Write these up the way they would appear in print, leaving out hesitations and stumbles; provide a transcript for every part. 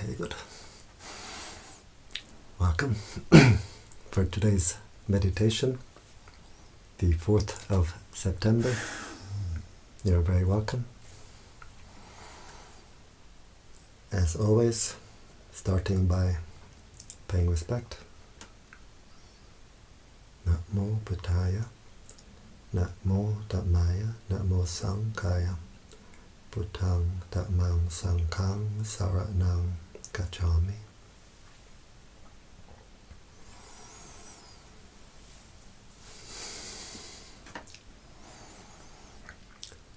Okay, good. Welcome for today's meditation, the 4th of September. You're very welcome. As always, starting by paying respect. Namo Buddhaya, Namo Dhammaya, Namo Sanghaya, Buddhaṃ Dhammam Sangham Saranam Gacchami.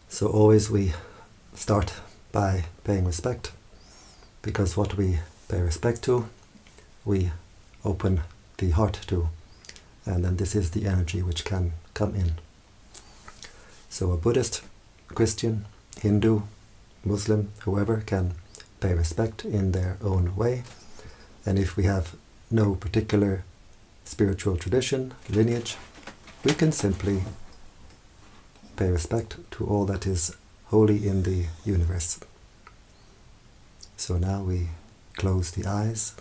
So always we start by paying respect, because what we pay respect to, we open the heart to, and then this is the energy which can come in. So a Buddhist, Christian, Hindu, Muslim, whoever can pay respect in their own way, and if we have no particular spiritual tradition, lineage, we can simply pay respect to all that is holy in the universe. So now we close the eyes,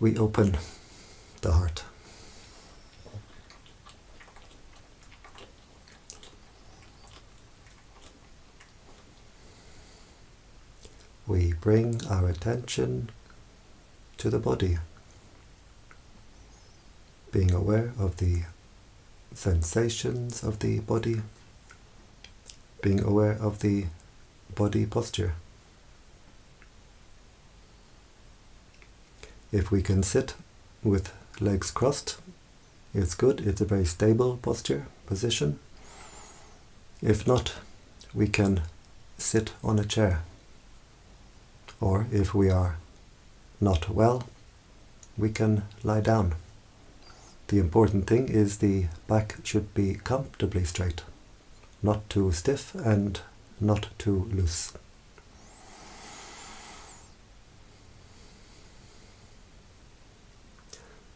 we open the heart. We bring our attention to the body, being aware of the sensations of the body, being aware of the body posture. If we can sit with legs crossed, it's good, it's a very stable position. If not, we can sit on a chair. Or if we are not well, we can lie down. The important thing is the back should be comfortably straight, not too stiff and not too loose.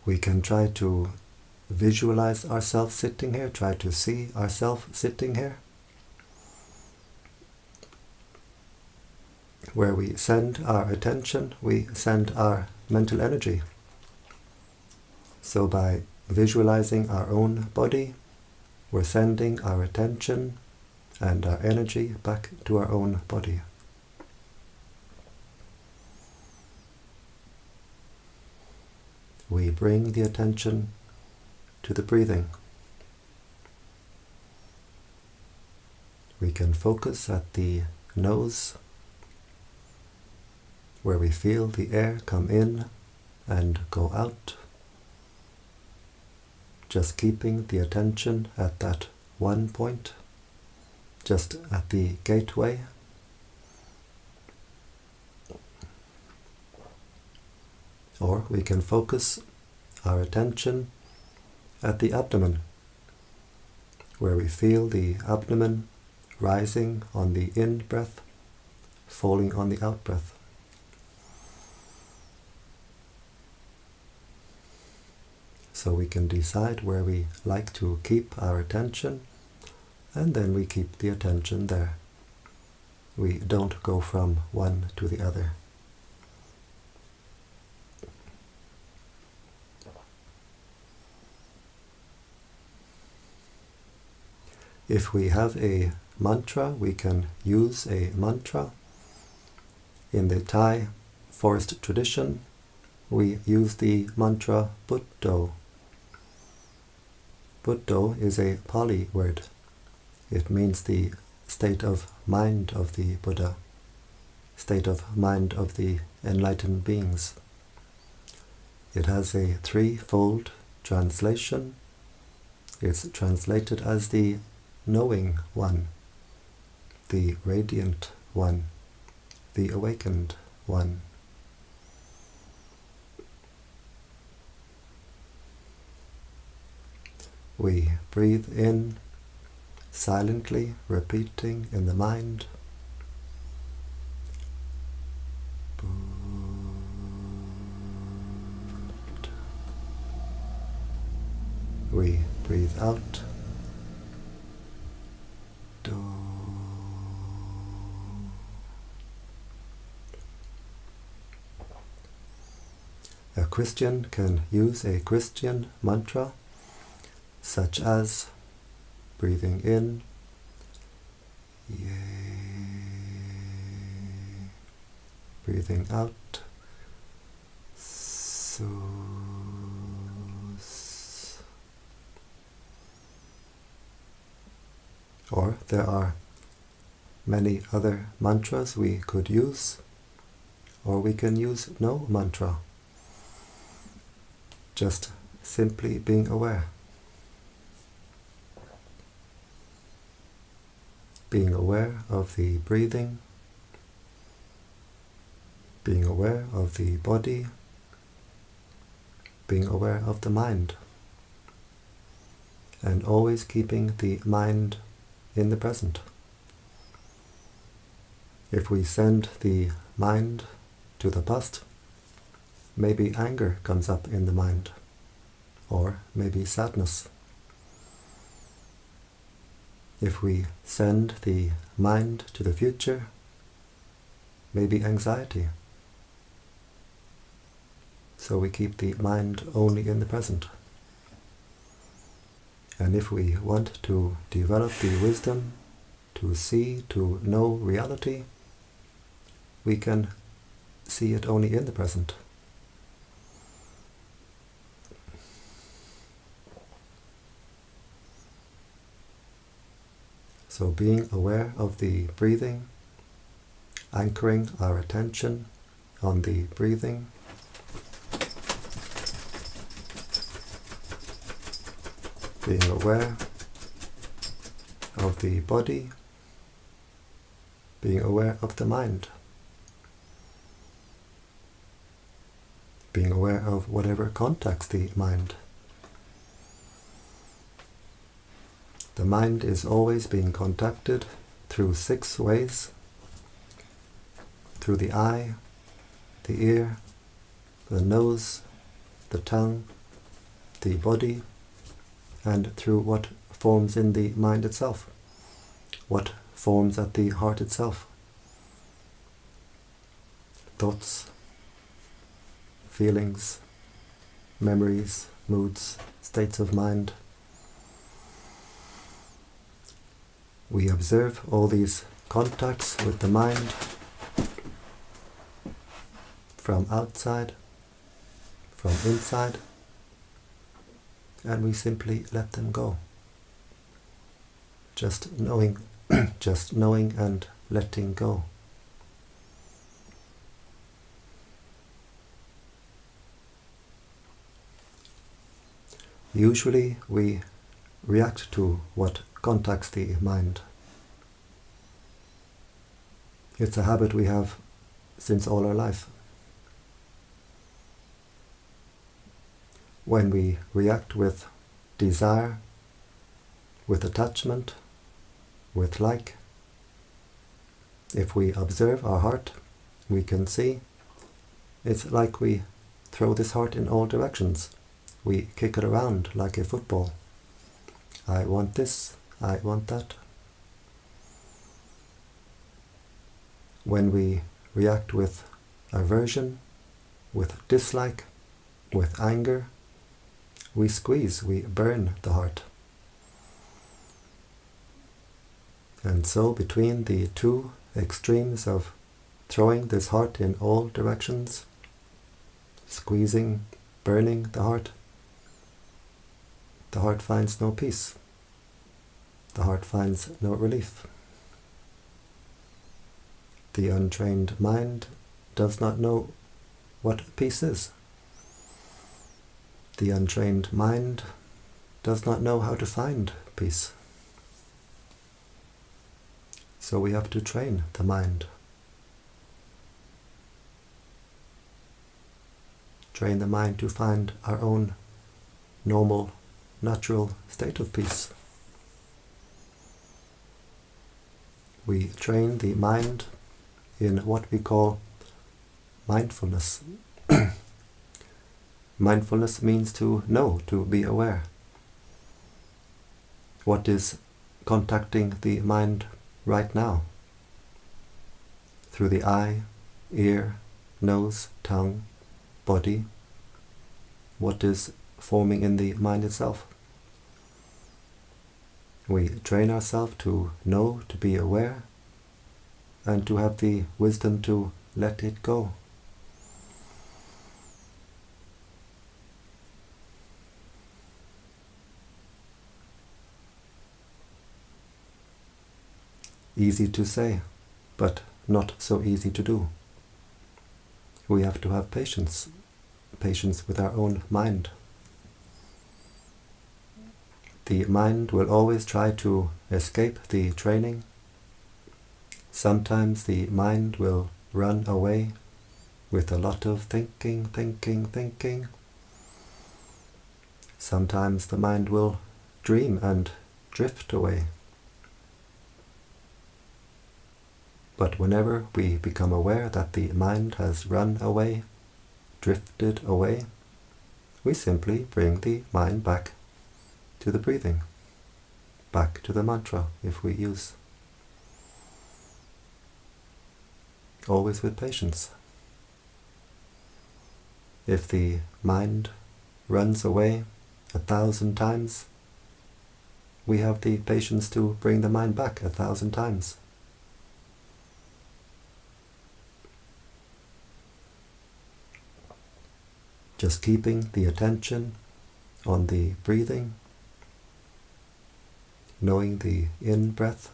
We can try to visualize ourselves sitting here, try to see ourselves sitting here, where we send our attention, we send our mental energy. So by visualizing our own body, we're sending our attention and our energy back to our own body. We bring the attention to the breathing. We can focus at the nose, where we feel the air come in and go out, just keeping the attention at that one point, just at the gateway. Or we can focus our attention at the abdomen, where we feel the abdomen rising on the in-breath, falling on the out-breath. So we can decide where we like to keep our attention, and then we keep the attention there. We don't go from one to the other. If we have a mantra, we can use a mantra. In the Thai forest tradition, we use the mantra Buddho. Buddho is a Pali word. It means the state of mind of the Buddha, state of mind of the enlightened beings. It has a threefold translation. It's translated as the knowing one, the radiant one, the awakened one. We breathe in, silently repeating in the mind. We breathe out. Do. A Christian can use a Christian mantra, such as breathing in, Yay, breathing out, Sus. Or there are many other mantras we could use, or we can use no mantra, just simply being aware. Being aware of the breathing, being aware of the body, being aware of the mind, and always keeping the mind in the present. If we send the mind to the past, maybe anger comes up in the mind, or maybe sadness. If we send the mind to the future, maybe anxiety. So we keep the mind only in the present. And if we want to develop the wisdom to see, to know reality, we can see it only in the present. So being aware of the breathing, anchoring our attention on the breathing, being aware of the body, being aware of the mind, being aware of whatever contacts the mind. The mind is always being contacted through 6 ways: through the eye, the ear, the nose, the tongue, the body, and through what forms in the mind itself, what forms at the heart itself. Thoughts, feelings, memories, moods, states of mind. We observe all these contacts with the mind from outside, from inside, and we simply let them go. Just knowing, just knowing and letting go. Usually we react to what contacts the mind. It's a habit we have since all our life. When we react with desire, with attachment, with like, if we observe our heart, we can see it's like we throw this heart in all directions. We kick it around like a football. I want this, I want that. When we react with aversion, with dislike, with anger, we squeeze, we burn the heart. And so between the 2 extremes of throwing this heart in all directions, squeezing, burning the heart finds no peace. The heart finds no relief. The untrained mind does not know what peace is. The untrained mind does not know how to find peace. So we have to train the mind. Train the mind to find our own normal, natural state of peace. We train the mind in what we call mindfulness. Mindfulness means to know, to be aware. What is contacting the mind right now? Through the eye, ear, nose, tongue, body, what is forming in the mind itself. We train ourselves to know, to be aware, and to have the wisdom to let it go. Easy to say, but not so easy to do. We have to have patience with our own mind. The mind will always try to escape the training. Sometimes the mind will run away with a lot of thinking. Sometimes the mind will dream and drift away. But whenever we become aware that the mind has run away, drifted away, we simply bring the mind back to the breathing, back to the mantra if we use. Always with patience. If the mind runs away 1,000 times, we have the patience to bring the mind back 1,000 times. Just keeping the attention on the breathing, knowing the in-breath,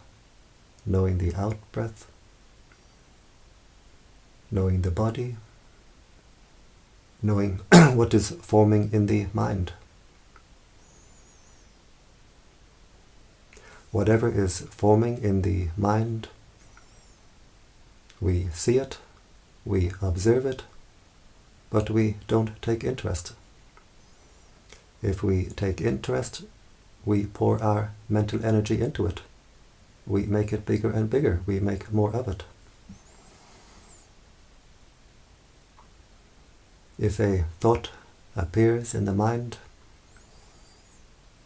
knowing the out-breath, knowing the body, knowing what is forming in the mind. Whatever is forming in the mind, we see it, we observe it, but we don't take interest. If we take interest, we pour our mental energy into it. We make it bigger and bigger. We make more of it. If a thought appears in the mind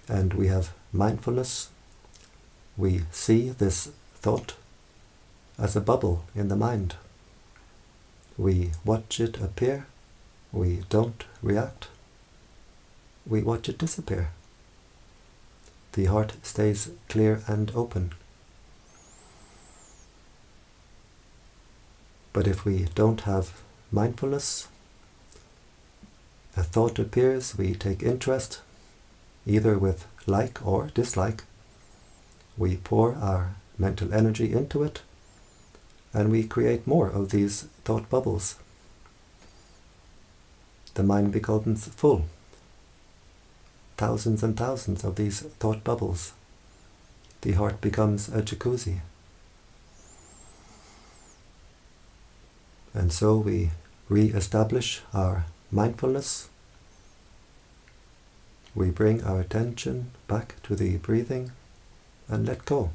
and we have mindfulness, we see this thought as a bubble in the mind. We watch it appear. We don't react. We watch it disappear. The heart stays clear and open. But if we don't have mindfulness, a thought appears, we take interest, either with like or dislike. We pour our mental energy into it, and we create more of these thought bubbles. The mind becomes full. Thousands and thousands of these thought bubbles. The heart becomes a jacuzzi. And so we re-establish our mindfulness. We bring our attention back to the breathing and let go.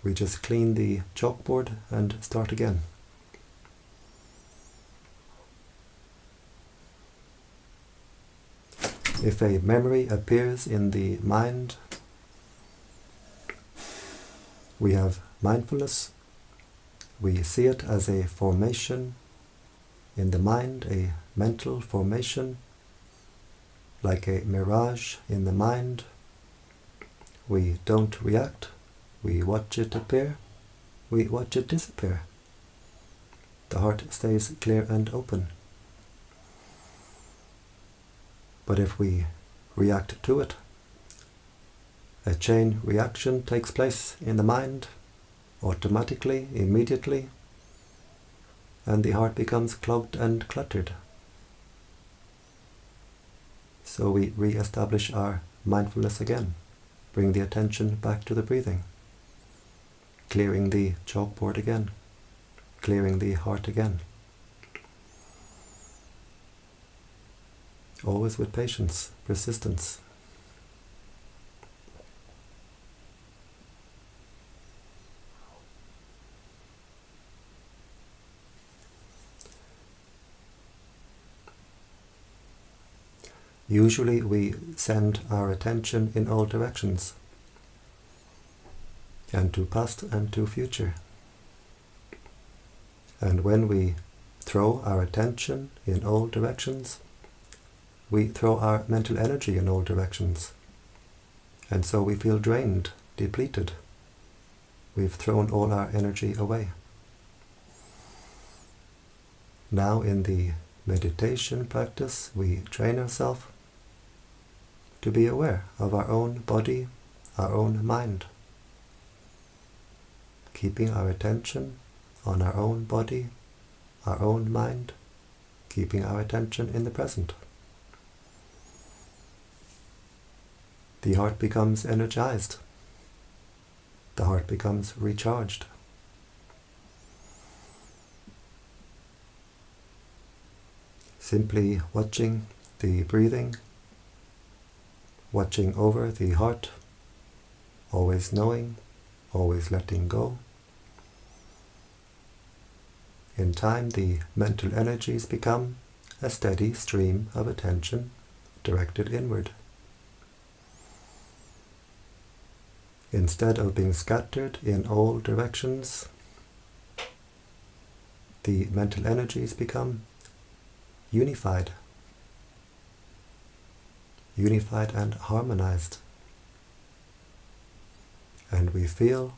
We just clean the chalkboard and start again. If a memory appears in the mind, we have mindfulness. We see it as a formation in the mind, a mental formation, like a mirage in the mind. We don't react. We watch it appear, we watch it disappear. The heart stays clear and open. But if we react to it, a chain reaction takes place in the mind, automatically, immediately, and the heart becomes clogged and cluttered. So we re-establish our mindfulness again, bring the attention back to the breathing. Clearing the chalkboard again, clearing the heart again. Always with patience, persistence. Usually we send our attention in all directions. and to past and to future. And when we throw our attention in all directions, we throw our mental energy in all directions. And so we feel drained, depleted. We've thrown all our energy away. Now in the meditation practice, we train ourselves to be aware of our own body, our own mind, keeping our attention on our own body, our own mind, keeping our attention in the present. The heart becomes energized. The heart becomes recharged. Simply watching the breathing, watching over the heart, always knowing, always letting go. In time, the mental energies become a steady stream of attention directed inward. Instead of being scattered in all directions, the mental energies become unified and harmonized. And we feel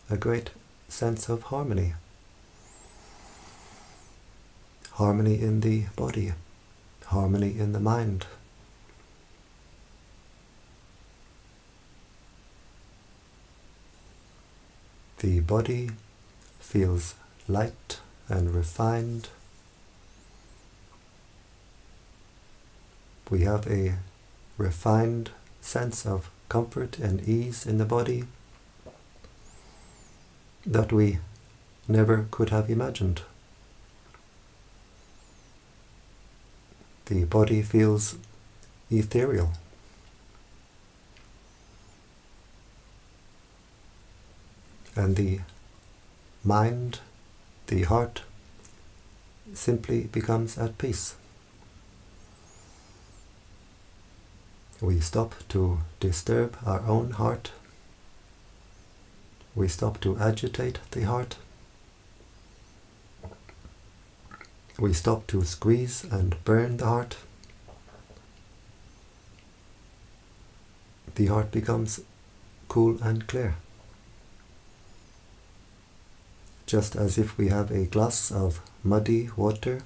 a great sense of harmony. Harmony in the body, harmony in the mind. The body feels light and refined. We have a refined sense of comfort and ease in the body that we never could have imagined. The body feels ethereal. And the mind, the heart, simply becomes at peace. We stop to disturb our own heart. We stop to agitate the heart. We stop to squeeze and burn the heart. The heart becomes cool and clear. Just as if we have a glass of muddy water,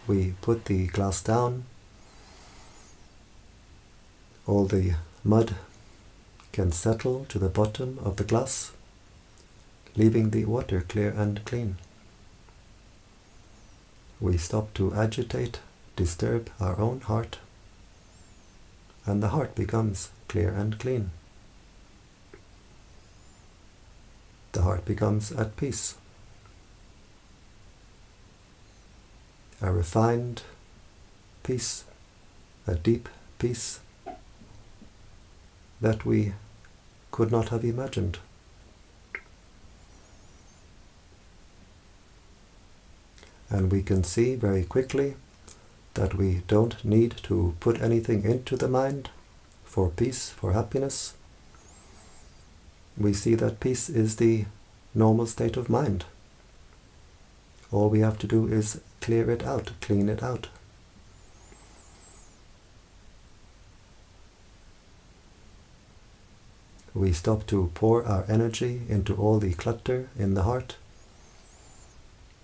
we put the glass down. All the mud can settle to the bottom of the glass, leaving the water clear and clean. We stop to agitate, disturb our own heart, and the heart becomes clear and clean. The heart becomes at peace. A refined peace, a deep peace that we could not have imagined. And we can see very quickly that we don't need to put anything into the mind for peace, for happiness. We see that peace is the normal state of mind. All we have to do is clear it out, clean it out. We stop to pour our energy into all the clutter in the heart.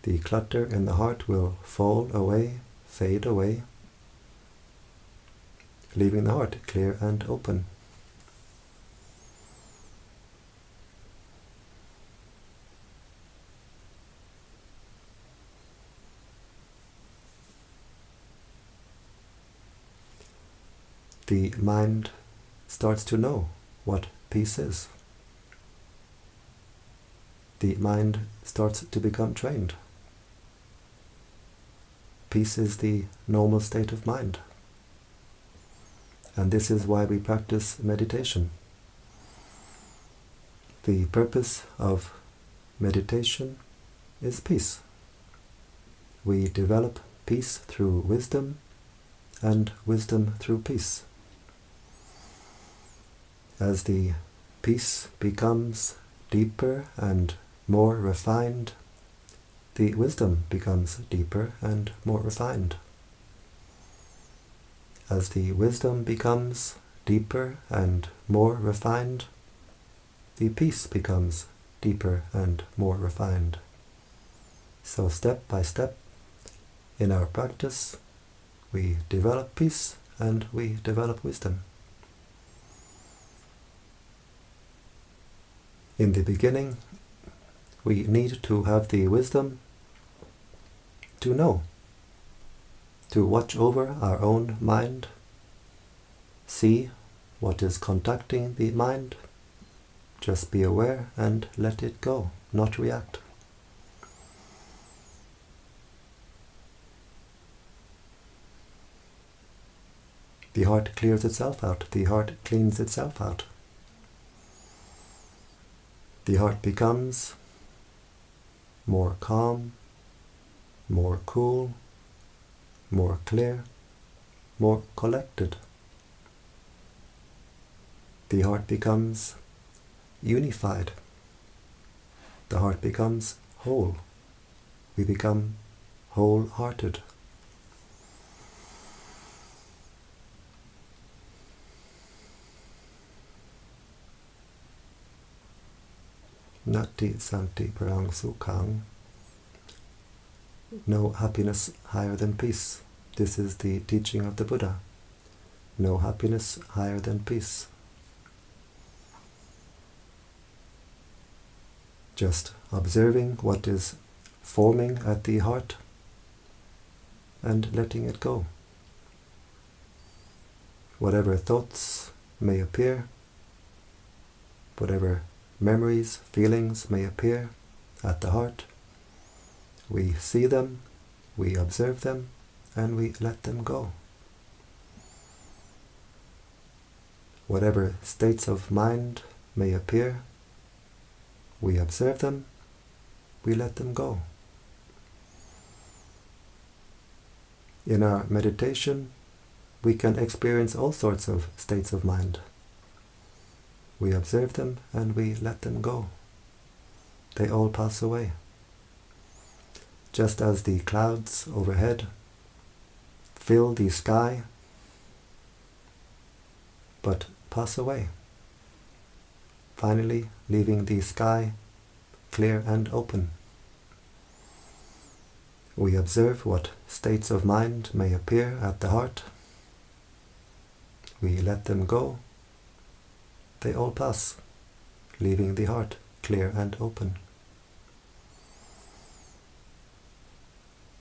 The clutter in the heart will fall away, fade away, leaving the heart clear and open. The mind starts to know what peace is. The mind starts to become trained. Peace is the normal state of mind. And this is why we practice meditation. The purpose of meditation is peace. We develop peace through wisdom and wisdom through peace. As the peace becomes deeper and more refined, the wisdom becomes deeper and more refined. As the wisdom becomes deeper and more refined, the peace becomes deeper and more refined. So step by step in our practice, we develop peace and we develop wisdom. In the beginning, we need to have the wisdom to know, to watch over our own mind, see what is contacting the mind, just be aware and let it go, not react. The heart clears itself out, the heart cleans itself out. The heart becomes more calm, more cool, more clear, more collected. The heart becomes unified. The heart becomes whole. We become wholehearted. Nati Santi Parang Sukhang. No happiness higher than peace. This is the teaching of the Buddha. No happiness higher than peace. Just observing what is forming at the heart and letting it go. Whatever thoughts may appear, whatever memories, feelings may appear at the heart, we see them, we observe them, and we let them go. Whatever states of mind may appear, we observe them, we let them go. In our meditation, we can experience all sorts of states of mind. We observe them and we let them go. They all pass away. Just as the clouds overhead fill the sky, but pass away, finally leaving the sky clear and open. We observe what states of mind may appear at the heart. We let them go. They all pass, leaving the heart clear and open.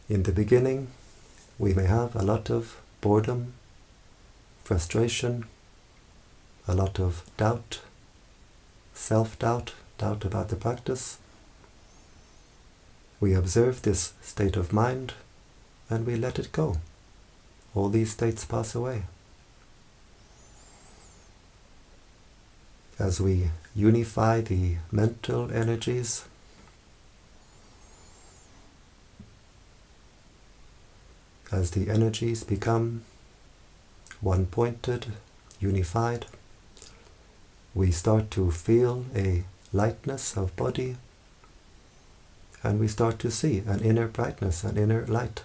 In the beginning, we may have a lot of boredom, frustration, a lot of doubt, self-doubt, doubt about the practice. We observe this state of mind and we let it go. All these states pass away. As we unify the mental energies, as the energies become one-pointed, unified, we start to feel a lightness of body, and we start to see an inner brightness, an inner light.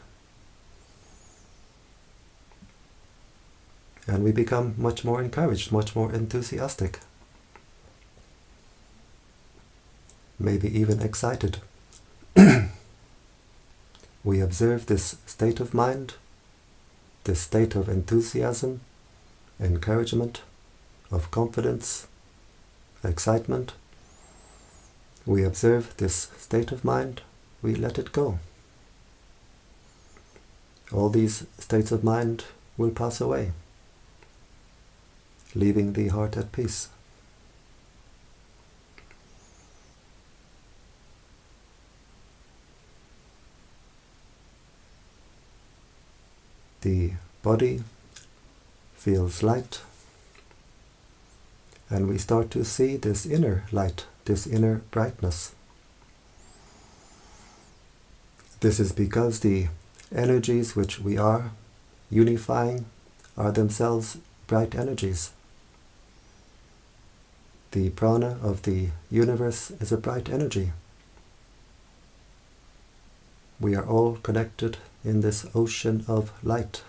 And we become much more encouraged, much more enthusiastic. Maybe even excited. We observe this state of mind, this state of enthusiasm, encouragement, of confidence, excitement. We observe this state of mind, we let it go. All these states of mind will pass away, leaving the heart at peace. The body feels light, and we start to see this inner light, this inner brightness. This is because the energies which we are unifying are themselves bright energies. The prana of the universe is a bright energy. We are all connected in this ocean of light.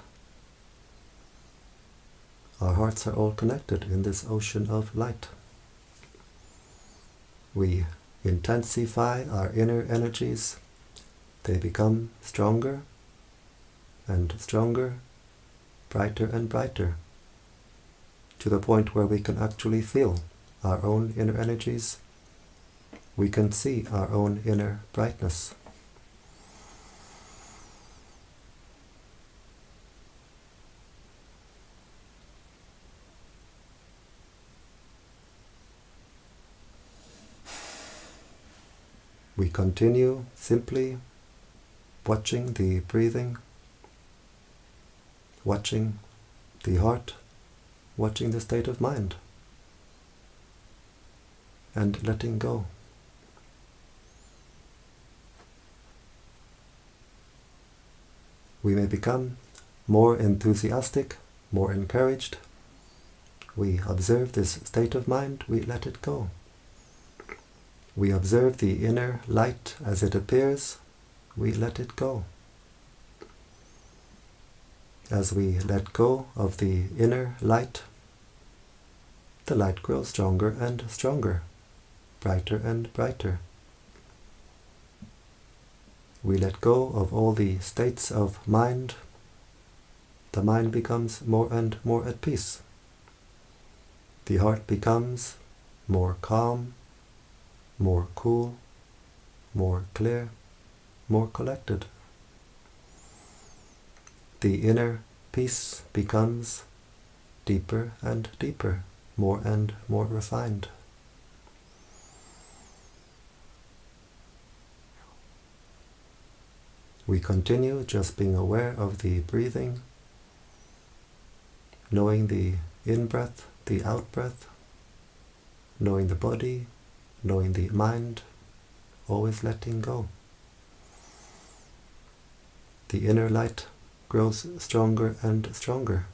Our hearts are all connected in this ocean of light. We intensify our inner energies. They become stronger and stronger, brighter and brighter, to the point where we can actually feel our own inner energies. We can see our own inner brightness. We continue simply watching the breathing, watching the heart, watching the state of mind, and letting go. We may become more enthusiastic, more encouraged. We observe this state of mind, we let it go. We observe the inner light as it appears, we let it go. As we let go of the inner light, the light grows stronger and stronger, brighter and brighter. We let go of all the states of mind. The mind becomes more and more at peace. The heart becomes more calm, more cool, more clear, more collected. The inner peace becomes deeper and deeper, more and more refined. We continue just being aware of the breathing, knowing the in-breath, the out-breath, knowing the body, knowing the mind, always letting go. The inner light grows stronger and stronger,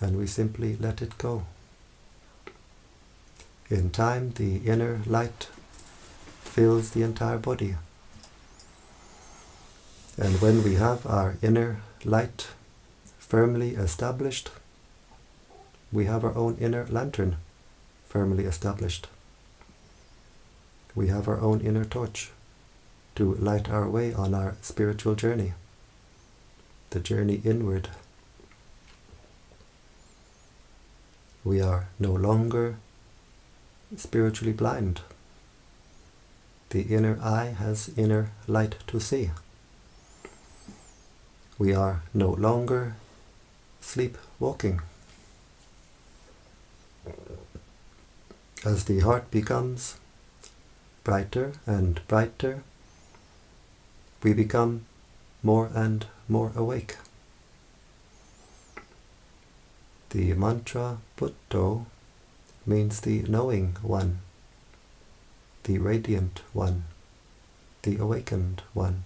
and we simply let it go. In time, the inner light fills the entire body. And when we have our inner light firmly established, we have our own inner lantern firmly established. We have our own inner torch to light our way on our spiritual journey, the journey inward. We are no longer spiritually blind. The inner eye has inner light to see. We are no longer sleepwalking. As the heart becomes brighter and brighter, we become more and more awake. The mantra Buddho means the knowing one, the radiant one, the awakened one.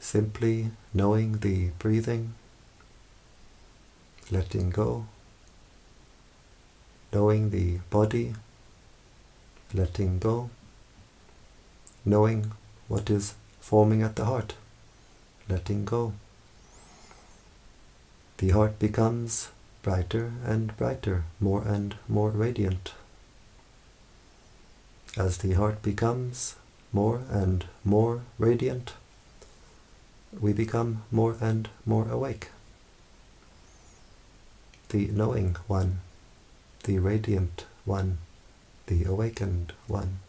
Simply knowing the breathing, letting go, knowing the body, letting go, knowing what is forming at the heart, letting go. The heart becomes brighter and brighter, more and more radiant. As the heart becomes more and more radiant, we become more and more awake. The knowing one, the radiant one, the awakened one.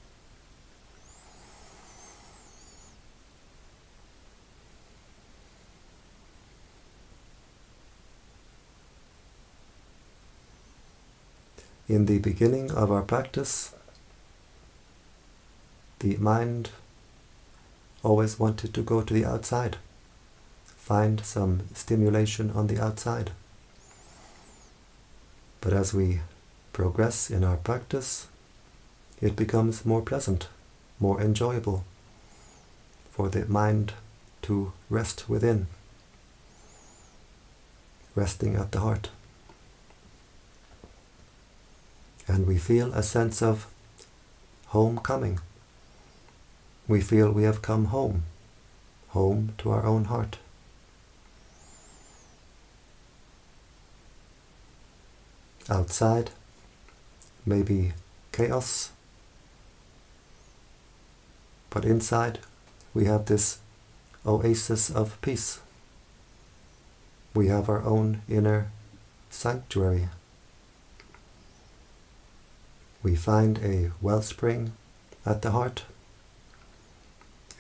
In the beginning of our practice, the mind always wanted to go to the outside, find some stimulation on the outside. But as we progress in our practice, it becomes more pleasant, more enjoyable for the mind to rest within, resting at the heart, and we feel a sense of homecoming. We feel we have come home, home to our own heart. Outside, maybe chaos, but inside we have this oasis of peace. We have our own inner sanctuary. We find a wellspring at the heart,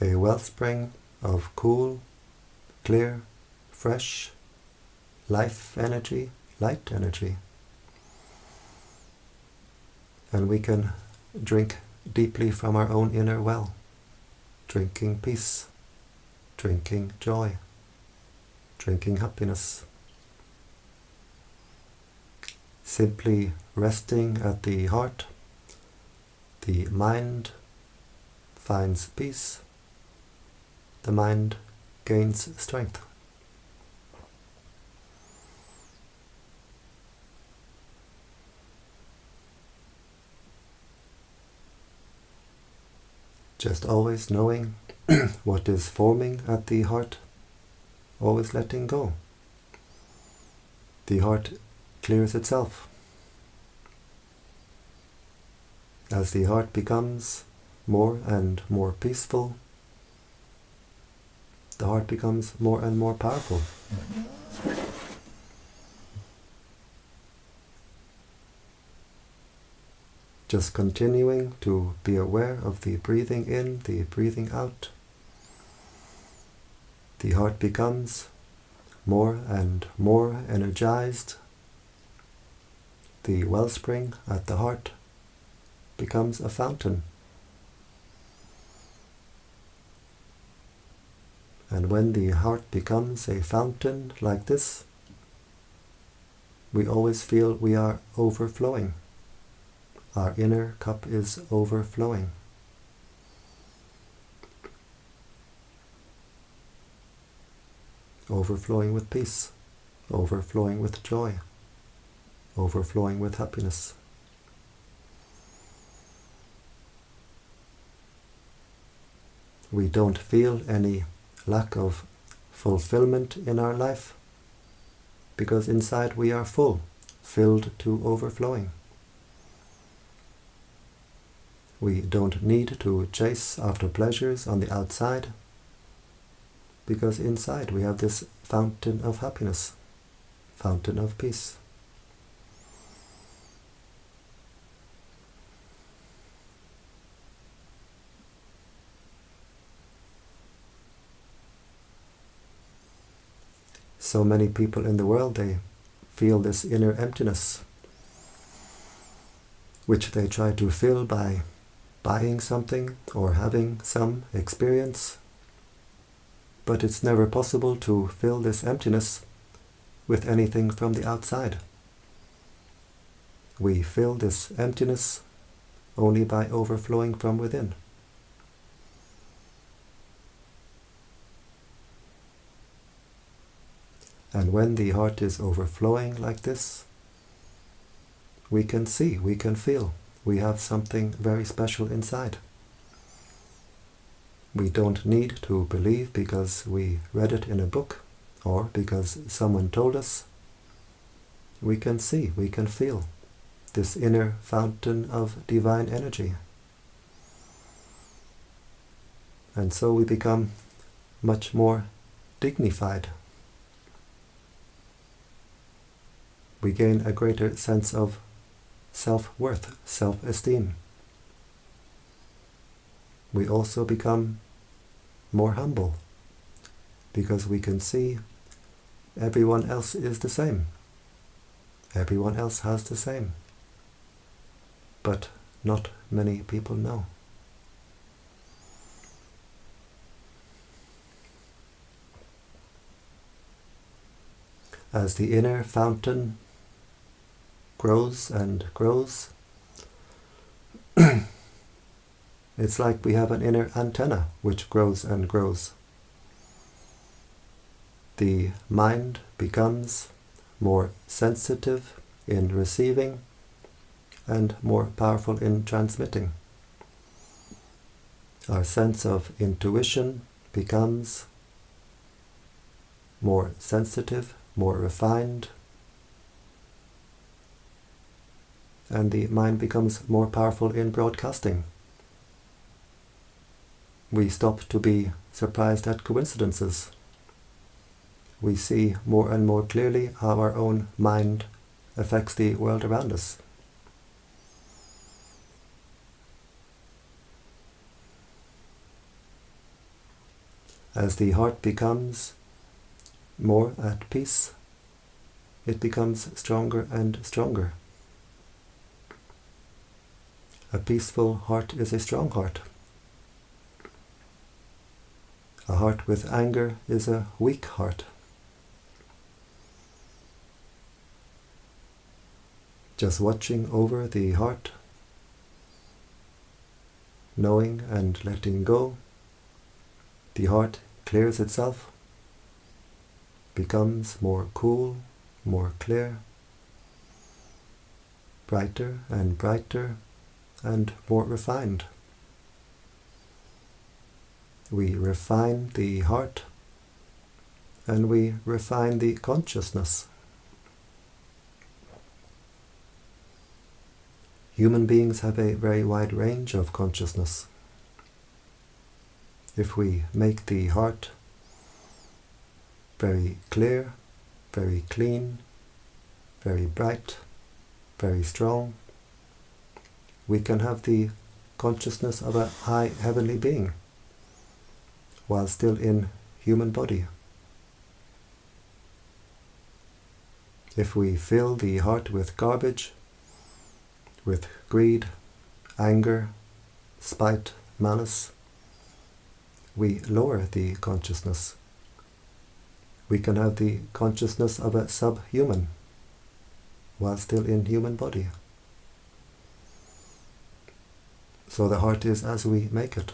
a wellspring of cool, clear, fresh, life energy, light energy. And we can drink deeply from our own inner well, drinking peace, drinking joy, drinking happiness. Simply resting at the heart, the mind finds peace, the mind gains strength. Just always knowing what is forming at the heart, always letting go. The heart clears itself. As the heart becomes more and more peaceful, the heart becomes more and more powerful. Just continuing to be aware of the breathing in, the breathing out. The heart becomes more and more energized. The wellspring at the heart becomes a fountain. And when the heart becomes a fountain like this, we always feel we are overflowing. Our inner cup is overflowing. Overflowing with peace, overflowing with joy, overflowing with happiness. We don't feel any lack of fulfillment in our life because inside we are full, filled to overflowing. We don't need to chase after pleasures on the outside because inside we have this fountain of happiness, fountain of peace. So many people in the world, they feel this inner emptiness, which they try to fill by buying something or having some experience. But it's never possible to fill this emptiness with anything from the outside. We fill this emptiness only by overflowing from within. And when the heart is overflowing like this, we can see, we can feel, we have something very special inside. We don't need to believe because we read it in a book or because someone told us. We can see, we can feel this inner fountain of divine energy. And so we become much more dignified. We gain a greater sense of self-worth, self-esteem. We also become more humble because we can see everyone else is the same. Everyone else has the same. But not many people know. As the inner fountain grows and grows, it's like we have an inner antenna which grows and grows. The mind becomes more sensitive in receiving and more powerful in transmitting. Our sense of intuition becomes more sensitive, more refined, and the mind becomes more powerful in broadcasting. We stop to be surprised at coincidences. We see more and more clearly how our own mind affects the world around us. As the heart becomes more at peace, it becomes stronger and stronger. A peaceful heart is a strong heart. A heart with anger is a weak heart. Just watching over the heart, knowing and letting go, the heart clears itself, becomes more cool, more clear, brighter, and more refined. We refine the heart, and we refine the consciousness. Human beings have a very wide range of consciousness. If we make the heart very clear, very clean, very bright, very strong, we can have the consciousness of a high heavenly being while still in human body. If we fill the heart with garbage, with greed, anger, spite, malice, we lower the consciousness. We can have the consciousness of a subhuman while still in human body. So the heart is as we make it,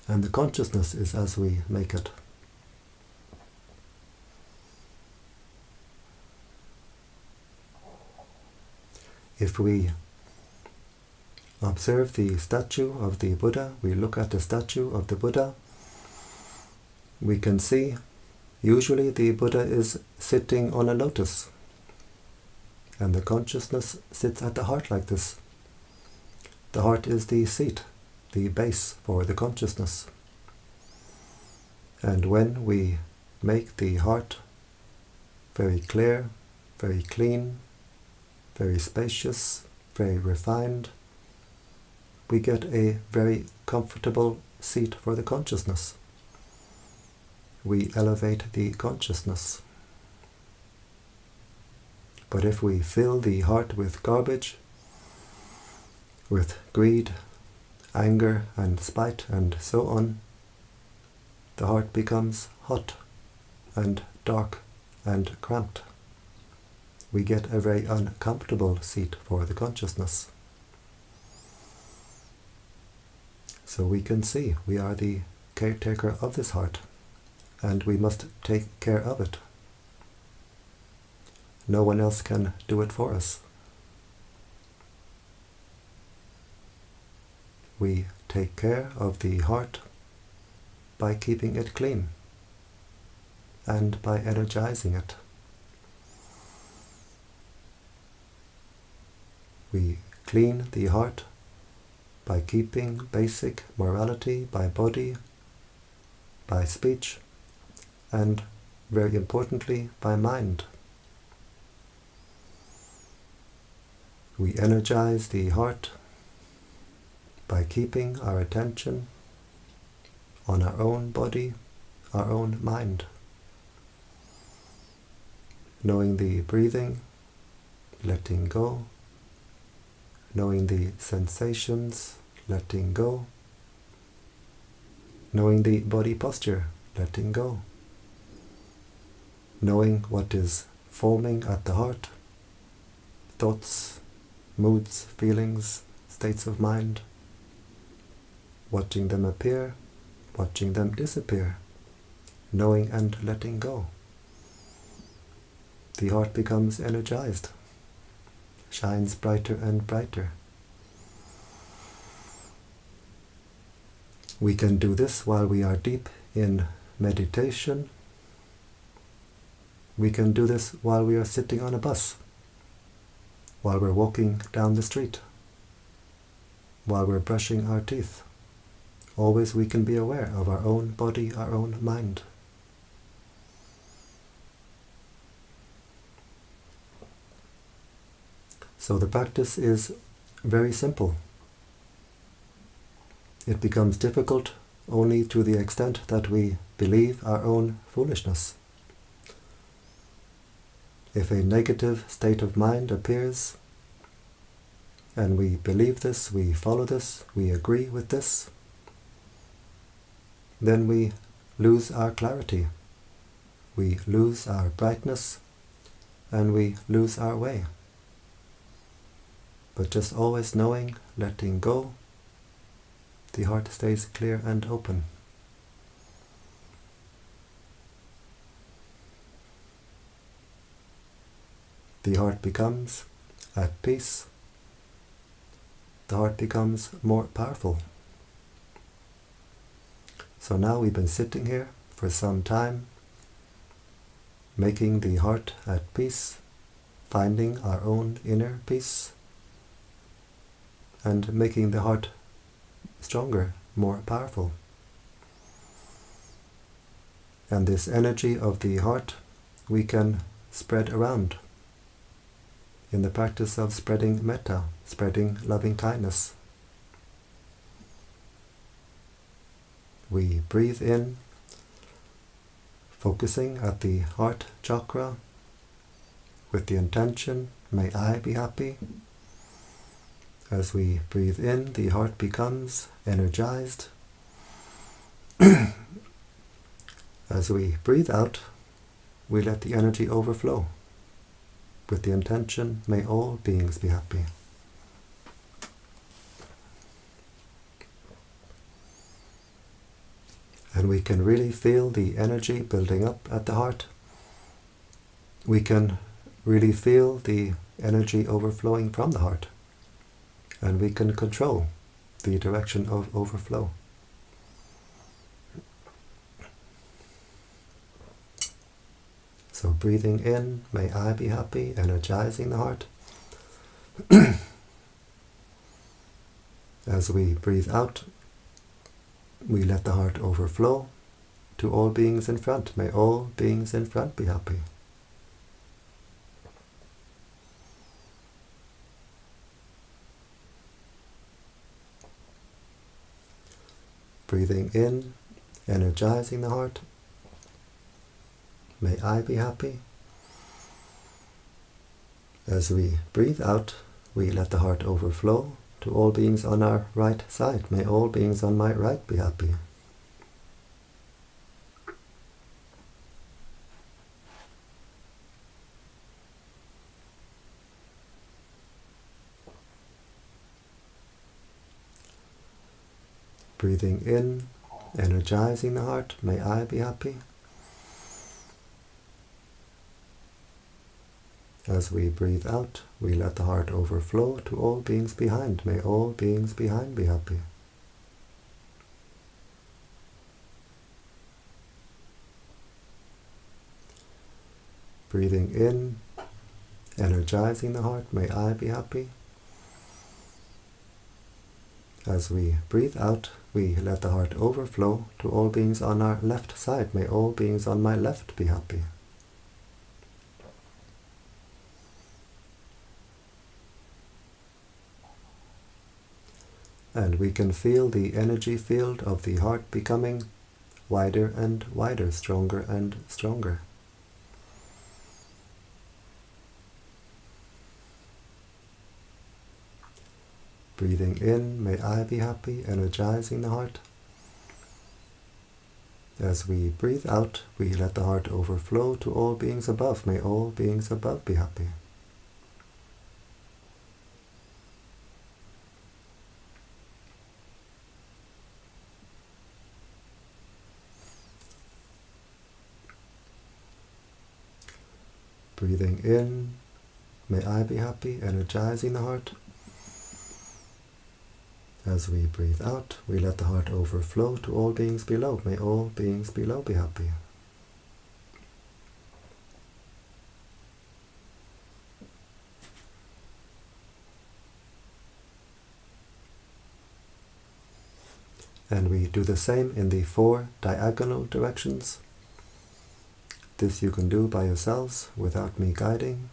and the consciousness is as we make it. If we observe the statue of the Buddha, we look at the statue of the Buddha, we can see usually the Buddha is sitting on a lotus, and the consciousness sits at the heart like this. The heart is the seat, the base for the consciousness. And when we make the heart very clear, very clean, very spacious, very refined, we get a very comfortable seat for the consciousness. We elevate the consciousness. But if we fill the heart with garbage, with greed, anger and spite and so on, the heart becomes hot and dark and cramped. We get a very uncomfortable seat for the consciousness. So we can see we are the caretaker of this heart, and we must take care of it. No one else can do it for us. We take care of the heart by keeping it clean and by energizing it. We clean the heart by keeping basic morality by body, by speech, and very importantly by mind. We energize the heart by keeping our attention on our own body, our own mind. Knowing the breathing, letting go. Knowing the sensations, letting go. Knowing the body posture, letting go. Knowing what is forming at the heart, thoughts, moods, feelings, states of mind. Watching them appear, watching them disappear, knowing and letting go. The heart becomes energized. shines brighter and brighter. We can do this while we are deep in meditation. We can do this while we are sitting on a bus, while we're walking down the street, while we're brushing our teeth. Always we can be aware of our own body, our own mind. So the practice is very simple. It becomes difficult only to the extent that we believe our own foolishness. If a negative state of mind appears, and we believe this, we follow this, we agree with this, then we lose our clarity, we lose our brightness, and we lose our way. But just always knowing, letting go, the heart stays clear and open. The heart becomes at peace. The heart becomes more powerful. So now we've been sitting here for some time, making the heart at peace, finding our own inner peace, and making the heart stronger, more powerful. And this energy of the heart we can spread around in the practice of spreading metta, spreading loving kindness. We breathe in, focusing at the heart chakra with the intention, may I be happy. As we breathe in, the heart becomes energized. As we breathe out, we let the energy overflow with the intention, may all beings be happy. And we can really feel the energy building up at the heart. We can really feel the energy overflowing from the heart. And we can control the direction of overflow. So breathing in, may I be happy, energizing the heart. As we breathe out, we let the heart overflow to all beings in front. May all beings in front be happy. Breathing in, energizing the heart. May I be happy. As we breathe out, we let the heart overflow to all beings on our right side. May all beings on my right be happy. Breathing in, energizing the heart. May I be happy. As we breathe out, we let the heart overflow to all beings behind. May all beings behind be happy. Breathing in, energizing the heart. May I be happy. As we breathe out, we let the heart overflow to all beings on our left side. May all beings on my left be happy. And we can feel the energy field of the heart becoming wider and wider, stronger and stronger. Breathing in, may I be happy, energizing the heart. As we breathe out, we let the heart overflow to all beings above. May all beings above be happy. Breathing in, may I be happy, energizing the heart. As we breathe out, we let the heart overflow to all beings below. May all beings below be happy. And we do the same in the 4 diagonal directions. This you can do by yourselves without me guiding.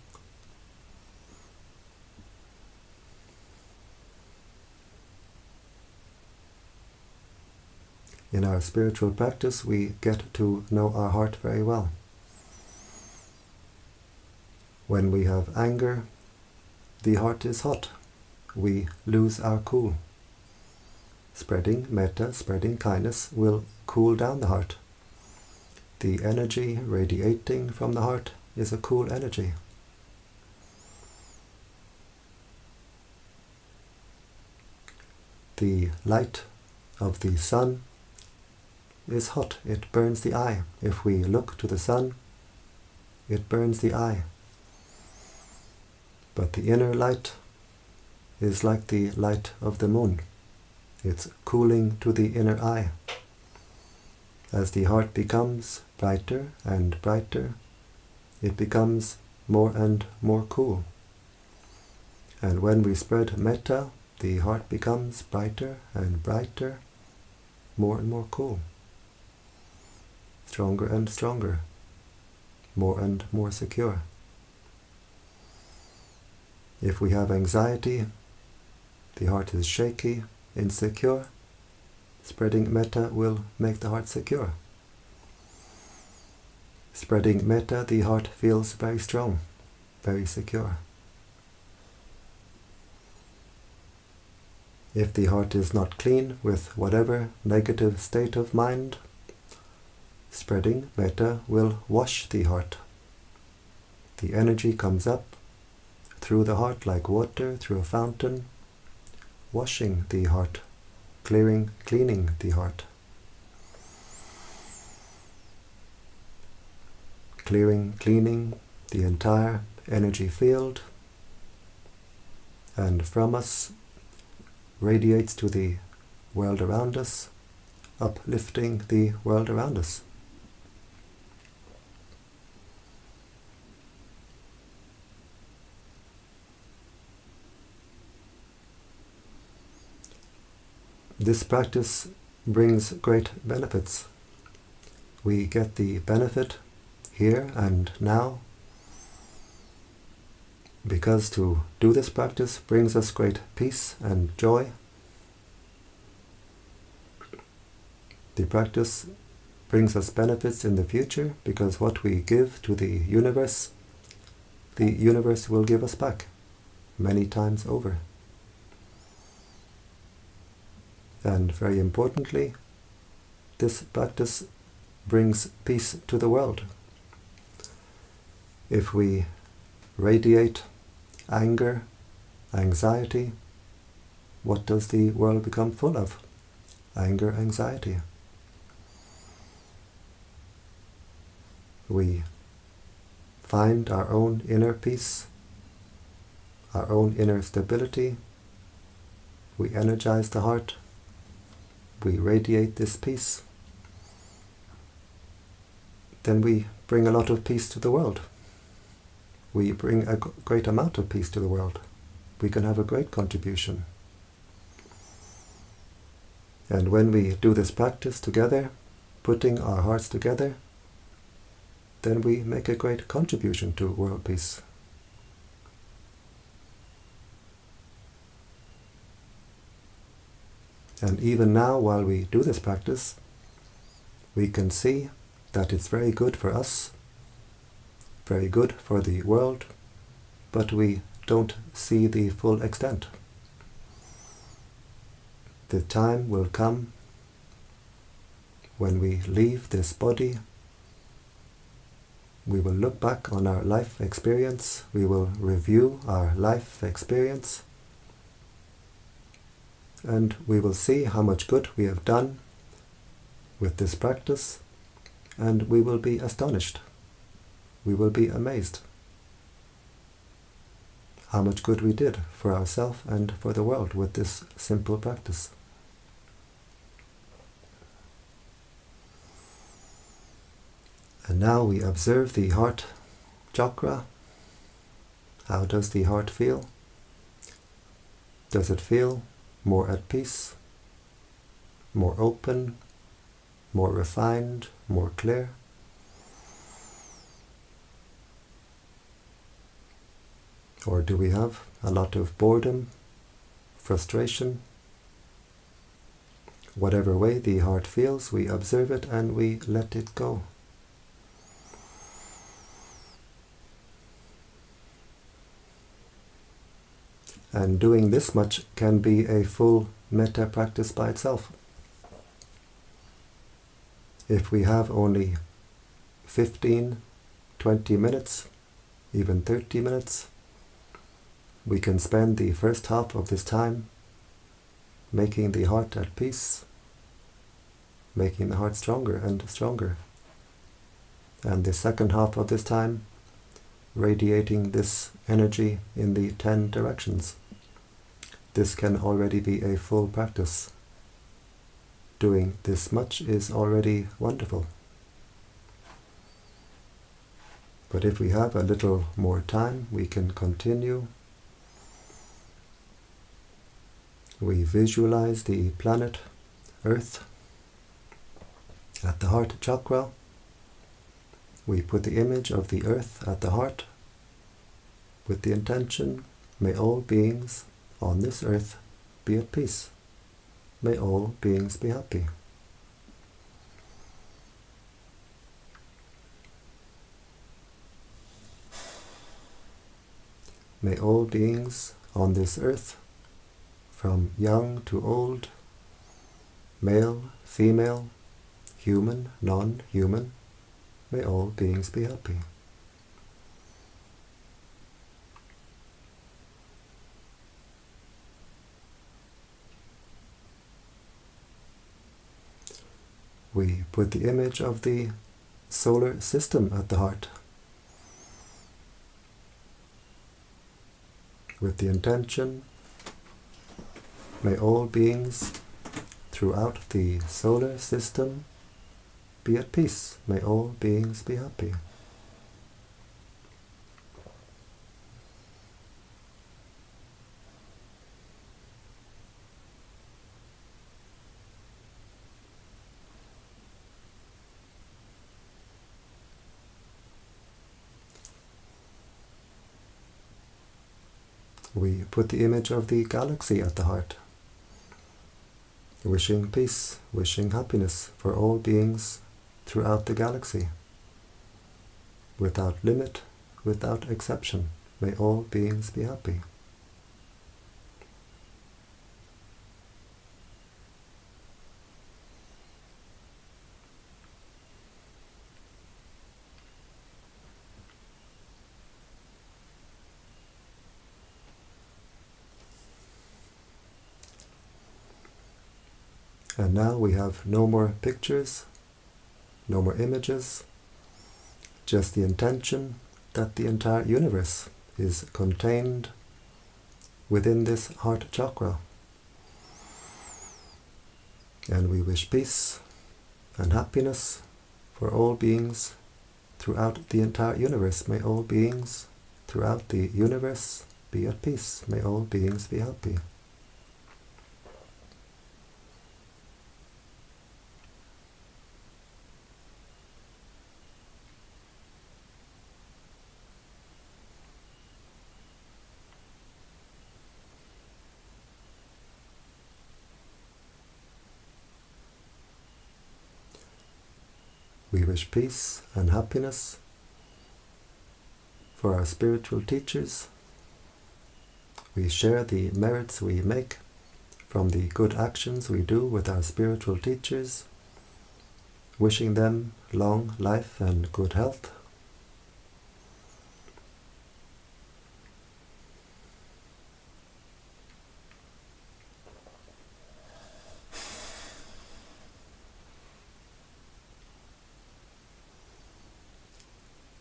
In our spiritual practice, we get to know our heart very well. When we have anger, the heart is hot. We lose our cool. Spreading metta, spreading kindness, will cool down the heart. The energy radiating from the heart is a cool energy. The light of the sun is hot. It burns the eye. If we look to the sun, it burns the eye. But the inner light is like the light of the moon. It's cooling to the inner eye. As the heart becomes brighter and brighter, it becomes more and more cool. And when we spread metta, the heart becomes brighter and brighter, more and more cool. Stronger and stronger, more and more secure. If we have anxiety, the heart is shaky, insecure, spreading metta will make the heart secure. Spreading metta, the heart feels very strong, very secure. If the heart is not clean with whatever negative state of mind, spreading metta will wash the heart. The energy comes up through the heart like water through a fountain, washing the heart, cleaning the heart. Cleaning the entire energy field, and from us radiates to the world around us, uplifting the world around us. This practice brings great benefits. We get the benefit here and now, because to do this practice brings us great peace and joy. The practice brings us benefits in the future, because what we give to the universe will give us back many times over. And very importantly, this practice brings peace to the world. If we radiate anger, anxiety, what does the world become full of? Anger, anxiety. We find our own inner peace, our own inner stability. We energize the heart. We radiate this peace. Then we bring a lot of peace to the world. We bring a great amount of peace to the world. We can have a great contribution. And when we do this practice together, putting our hearts together, then we make a great contribution to world peace. And even now, while we do this practice, we can see that it's very good for us, very good for the world, but we don't see the full extent. The time will come when we leave this body. We will look back on our life experience. We will review our life experience. And we will see how much good we have done with this practice, and we will be astonished. We will be amazed. how much good we did for ourselves and for the world with this simple practice. And now we observe the heart chakra. How does the heart feel? Does it feel more at peace, more open, more refined, more clear? Or do we have a lot of boredom, frustration? Whatever way the heart feels, we observe it and we let it go. And doing this much can be a full metta practice by itself. If we have only 15, 20 minutes, even 30 minutes, we can spend the first half of this time making the heart at peace, making the heart stronger and stronger. And the second half of this time, radiating this energy in the 10 directions. This can already be a full practice. Doing this much is already wonderful. But if we have a little more time, we can continue. We visualize the planet Earth at the heart chakra. We put the image of the earth at the heart with the intention, may all beings on this earth be at peace. May all beings be happy. May all beings on this earth, from young to old, male, female, human, non-human, may all beings be happy. We put the image of the solar system at the heart with the intention, may all beings throughout the solar system be at peace. May all beings be happy. We put the image of the galaxy at the heart, wishing peace, wishing happiness for all beings throughout the galaxy, without limit, without exception. May all beings be happy. And now we have no more pictures, no more images, just the intention that the entire universe is contained within this heart chakra. And we wish peace and happiness for all beings throughout the entire universe. May all beings throughout the universe be at peace. May all beings be happy. We wish peace and happiness for our spiritual teachers. We share the merits we make from the good actions we do with our spiritual teachers, wishing them long life and good health.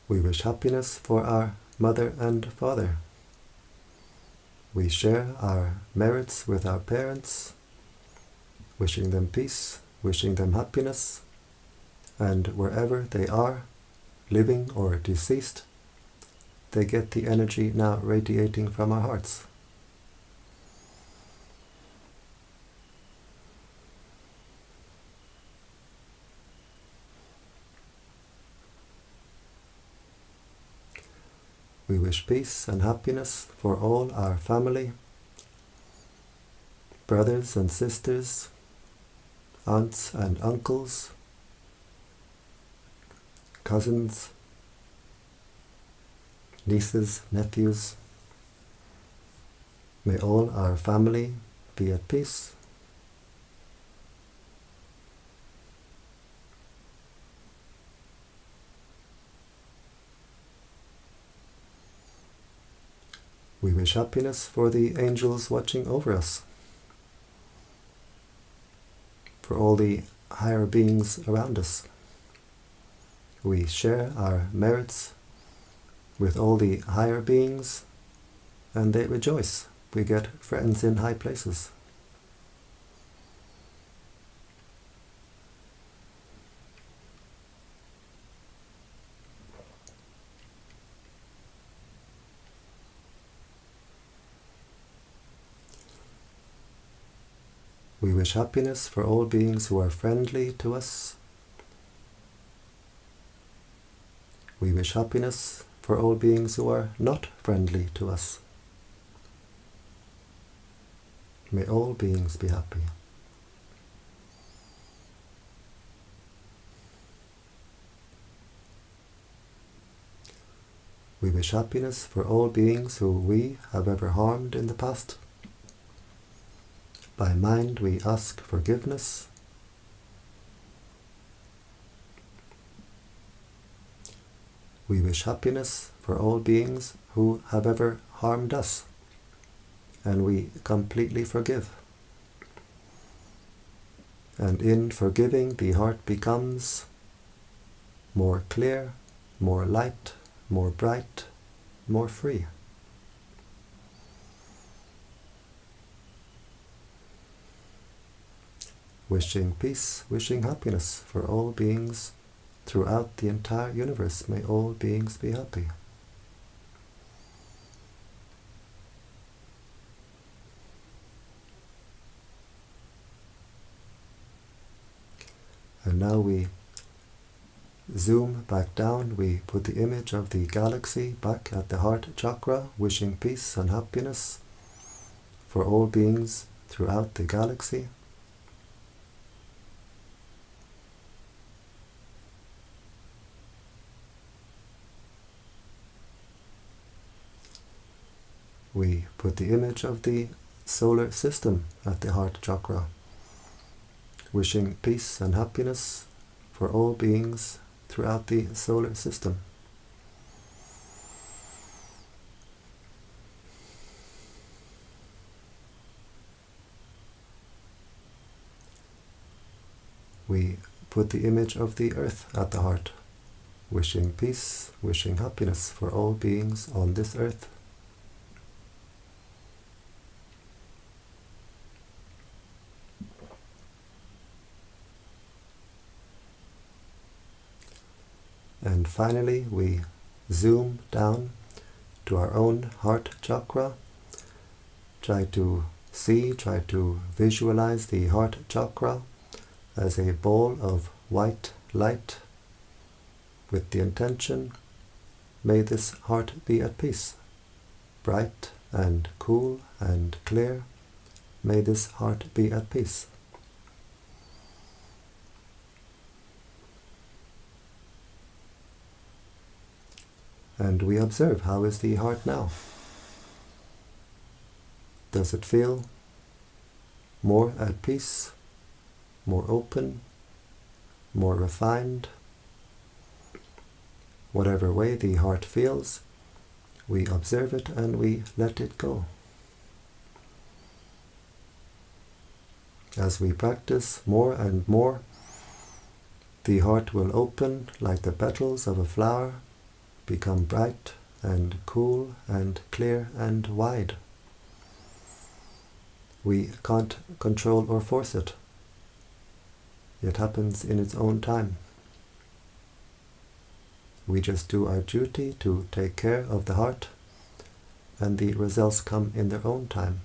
We wish happiness for our mother and father. We share our merits with our parents, wishing them peace, wishing them happiness, and wherever they are, living or deceased, they get the energy now radiating from our hearts. We wish peace and happiness for all our family, brothers and sisters, aunts and uncles, cousins, nieces, nephews. May all our family be at peace. We wish happiness for the angels watching over us, for all the higher beings around us. We share our merits with all the higher beings, and they rejoice. We get friends in high places. We wish happiness for all beings who are friendly to us. We wish happiness for all beings who are not friendly to us. May all beings be happy. We wish happiness for all beings who we have ever harmed in the past. By mind we ask forgiveness. We wish happiness for all beings who have ever harmed us, and we completely forgive. And in forgiving, the heart becomes more clear, more light, more bright, more free. Wishing peace, wishing happiness for all beings throughout the entire universe. May all beings be happy. And now we zoom back down. We put the image of the galaxy back at the heart chakra, wishing peace and happiness for all beings throughout the galaxy. We put the image of the solar system at the heart chakra, wishing peace and happiness for all beings throughout the solar system. We put the image of the earth at the heart, wishing peace, wishing happiness for all beings on this earth. And finally, we zoom down to our own heart chakra. Try to visualize the heart chakra as a ball of white light with the intention, may this heart be at peace, bright and cool and clear. May this heart be at peace. And we observe, how is the heart now? Does it feel more at peace, more open, more refined? Whatever way the heart feels, we observe it and we let it go. As we practice more and more, the heart will open like the petals of a flower, become bright and cool and clear and wide. We can't control or force it. It happens in its own time. We just do our duty to take care of the heart, and the results come in their own time.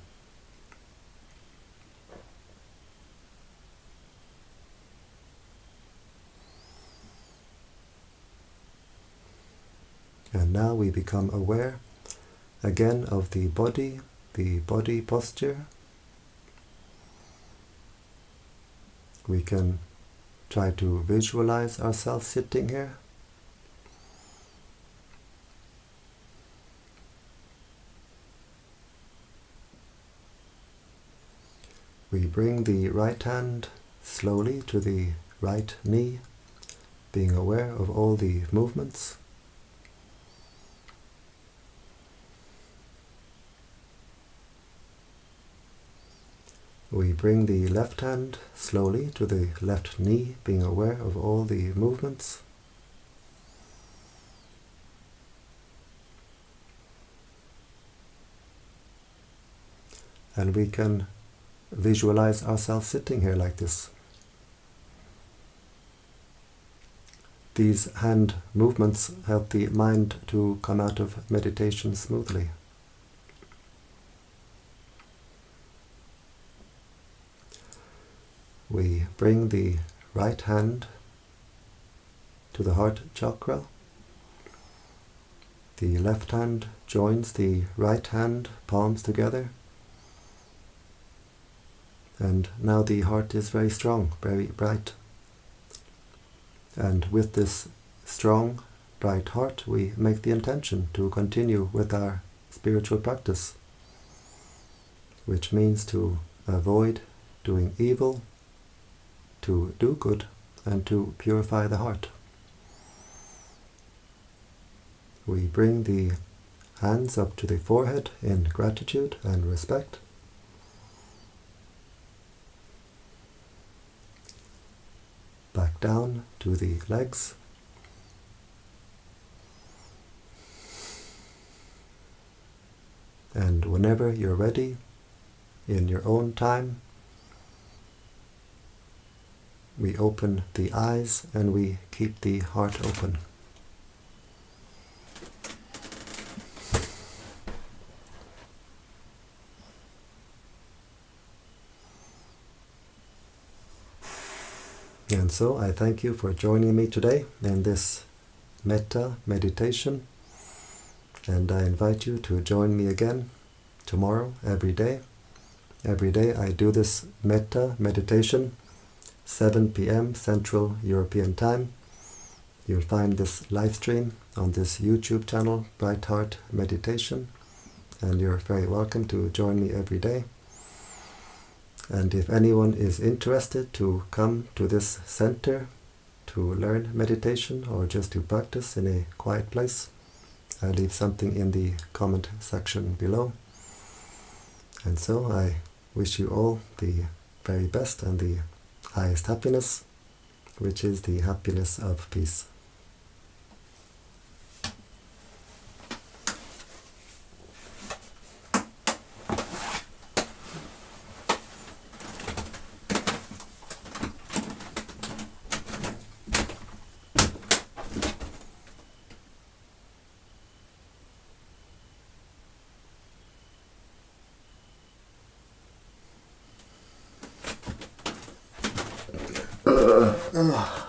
And now we become aware again of the body posture. We can try to visualize ourselves sitting here. We bring the right hand slowly to the right knee, being aware of all the movements. We bring the left hand slowly to the left knee, being aware of all the movements. And we can visualize ourselves sitting here like this. These hand movements help the mind to come out of meditation smoothly. We bring the right hand to the heart chakra. The left hand joins the right hand, palms together. And now the heart is very strong, very bright. And with this strong, bright heart, we make the intention to continue with our spiritual practice, which means to avoid doing evil, to do good, and to purify the heart. We bring the hands up to the forehead in gratitude and respect. Back down to the legs. And whenever you're ready, in your own time, we open the eyes and we keep the heart open. And so I thank you for joining me today in this Metta meditation, and I invite you to join me again tomorrow, every day. Every day I do this Metta meditation, 7 p.m. Central European Time. You'll find this live stream on this YouTube channel, Brightheart Meditation, and you're very welcome to join me every day. And if anyone is interested to come to this center to learn meditation or just to practice in a quiet place, I'll leave something in the comment section below. And so I wish you all the very best and the highest happiness, which is the happiness of peace. Ugh.